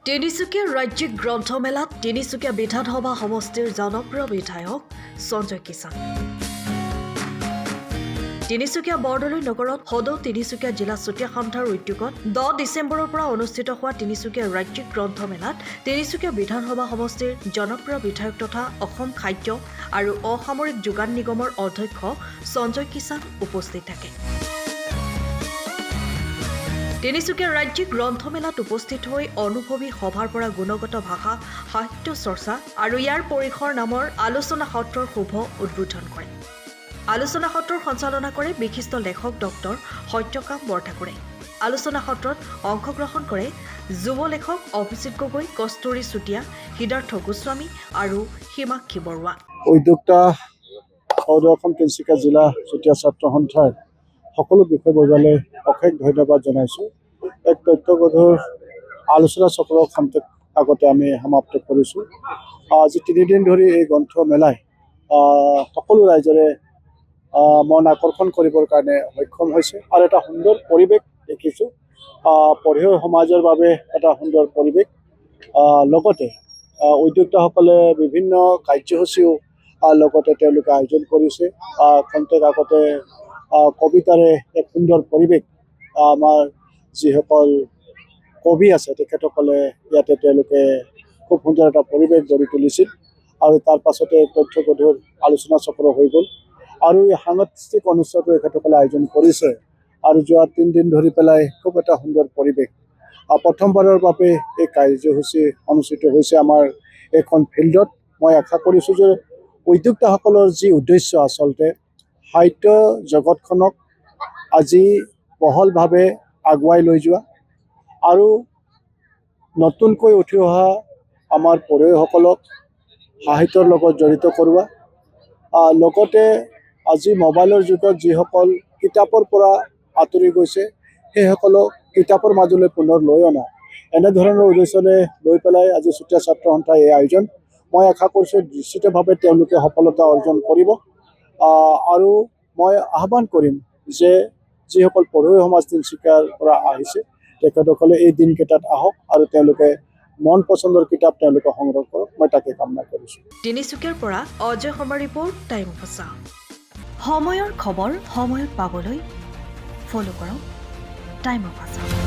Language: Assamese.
তিনিচুকীয়া ৰাজ্যিক গ্ৰন্থমেলাত তিনিচুকীয়া বিধানসভা সমষ্টিৰ জনপ্ৰিয় বিধায়ক সঞ্জয় কিষাণ। তিনিচুকীয়া বৰদলৈ নগৰত সদৌ তিনিচুকীয়া জিলা চুতীয়া সন্থাৰ উদ্যোগত 10 ডিচেম্বৰৰ পৰা অনুষ্ঠিত হোৱা তিনিচুকীয়া ৰাজ্যিক গ্ৰন্থমেলাত তিনিচুকীয়া বিধানসভা সমষ্টিৰ জনপ্ৰিয় বিধায়ক তথা অসম খাদ্য আৰু অসামৰিক যোগান নিগমৰ অধ্যক্ষ সঞ্জয় কিষাণ উপস্থিত থাকে। তিনিচুকীয়া ৰাজ্যিক গ্ৰন্থমেলাত উপস্থিত হৈ অনুভৱী সভাৰ পৰা গুণগত ভাষা সাহিত্য চৰ্চা আৰু ইয়াৰ পৰিসৰ নামৰ আলোচনা সত্ৰৰ শুভ উদ্বোধন কৰে। আলোচনা সত্ৰৰ সঞ্চালনা কৰে বিশিষ্ট লেখক ডক্টৰ সত্যকাম বৰঠাকুৰে। আলোচনা সত্ৰত অংশগ্ৰহণ কৰে যুৱ লেখক অভিজিত গগৈ, কস্তুৰী চুতীয়া, সিদ্ধাৰ্থ গোস্বামী আৰু হিমাক্ষী বৰুৱা। উদ্যোক্তা অসম তিনিচুকীয়া জিলা চুতীয়া ছাত্ৰ সন্থাৰ সকলো বিষয়ববীয়ালৈ অশেষ ধন্যবাদ জনাইছোঁ। এক তথ্যগধুৰ আলোচনা চক্ৰৰ খন্তেক আগতে আমি সমাপ্ত কৰিছোঁ। আজি 3 দিন ধৰি এই গ্ৰন্থমেলাই সকলো ৰাইজৰে মন আকৰ্ষণ কৰিবৰ কাৰণে সক্ষম হৈছে আৰু এটা সুন্দৰ পৰিৱেশ দেখিছোঁ। পঢ়ুৱৈ সমাজৰ বাবে এটা সুন্দৰ পৰিৱেশ। লগতে উদ্যোক্তাসকলে বিভিন্ন কাৰ্যসূচীও লগতে তেওঁলোকে আয়োজন কৰিছে। খন্তেক আগতে কবিতাৰে এক সুন্দৰ পৰিৱেশ আমাৰ যিসকল কবি আছে তেখেতসকলে ইয়াতে তেওঁলোকে খুব সুন্দৰ এটা পৰিৱেশ গঢ়ি তুলিছিল আৰু তাৰ পাছতে তথ্যগধুৰ আলোচনা চক্ৰ হৈ গ'ল আৰু এই সাংস্কৃতিক অনুষ্ঠানটো তেখেতসকলে আয়োজন কৰিছে আৰু যোৱা 3 দিন ধৰি পেলাই খুব এটা সুন্দৰ পৰিৱেশ। প্ৰথমবাৰৰ বাবে এই কাৰ্যসূচী অনুষ্ঠিত হৈছে আমাৰ এইখন ফিল্ডত। মই আশা কৰিছোঁ যে উদ্যোক্তাসকলৰ যি উদ্দেশ্য আচলতে সাহিত্য জগতখনক আজি বহলভাৱে আগুৱাই লৈ যোৱা আৰু নতুনকৈ উঠি অহা আমাৰ পঢ়ুৱৈসকলক সাহিত্যৰ লগত জড়িত কৰোৱা। লগতে আজি মোবাইলৰ যুগত যিসকল কিতাপৰ পৰা আঁতৰি গৈছে সেইসকলক কিতাপৰ মাজলৈ পুনৰ লৈ অনা, এনেধৰণৰ উদ্দেশ্যৰে লৈ পেলাই আজি চুতীয়া ছাত্ৰ সন্থাৰ এই আয়োজন। মই আশা কৰিছোঁ নিশ্চিতভাৱে তেওঁলোকে সফলতা অৰ্জন কৰিব আৰু মই আহ্বান কৰিম যে যিসকল পঢ়ুৱৈ সমাজ তিনিচুকীয়াৰ পৰা আহিছে তেখেতসকলে এই দিনকেইটাত আহক আৰু তেওঁলোকে মন পচন্দৰ কিতাপ তেওঁলোকে সংগ্ৰহ কৰক। মই তাকে কামনা কৰিছোঁ। তিনিচুকীয়াৰ পৰা Ajay Sharma report, time of Assam. সময়ৰ খবৰ সময়ত পাবলৈ ফ'ল' কৰক টাইম অফ আছাম।